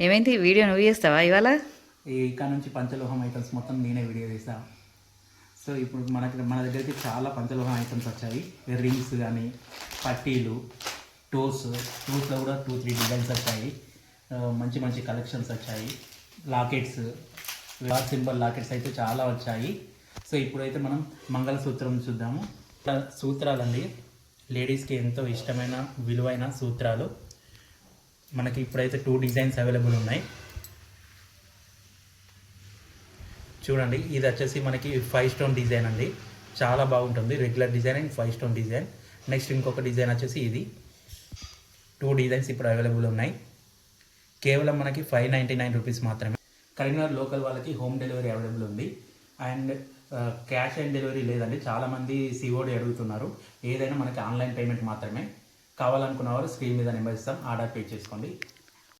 ఏమైంది వీడియో నువ్వు చేస్తావా ఇవాళ? ఇక్కడ నుంచి పంచలోహం ఐటమ్స్ మొత్తం నేనే వీడియో చేస్తా. సో ఇప్పుడు మన దగ్గరికి చాలా పంచలోహం ఐటమ్స్ వచ్చాయి. రింగ్స్ కానీ, పట్టీలు, టోస్లో కూడా 2-3 డిజైన్స్ వచ్చాయి. మంచి మంచి కలెక్షన్స్ వచ్చాయి. లాకెట్స్, వార్ సింబల్ లాకెట్స్ అయితే చాలా వచ్చాయి. సో ఇప్పుడైతే మనం మంగళసూత్రం చూద్దాము. సూత్రాలండి, లేడీస్కి ఎంతో ఇష్టమైన విలువైన సూత్రాలు. మనకి ఇప్పుడైతే 2 డిజైన్స్ అవైలబుల్ ఉన్నాయి. చూడండి, ఇది వచ్చేసి మనకి 5 స్టోన్ డిజైన్ అండి. చాలా బాగుంటుంది. Regular design and 5 stone design. Next ఇంకొక డిజైన్ వచ్చేసి ఇది. 2 డిజైన్స్ ఇప్పుడు అవైలబుల్ ఉన్నాయి. కేవలం మనకి 599 రూపీస్ మాత్రమే. కరీంనగర్ లోకల్ వాళ్ళకి హోమ్ డెలివరీ అవైలబుల్ ఉంది. అండ్ క్యాష్ ఆన్ డెలివరీ లేదండి. చాలామంది సిఓడి అడుగుతున్నారు. ఏదైనా మనకి ఆన్లైన్ పేమెంట్ మాత్రమే. కావాలనుకున్న వారు స్క్రీన్ మీద నెంబర్ ఇస్తాం, ఆర్డర్ పే చేసుకోండి.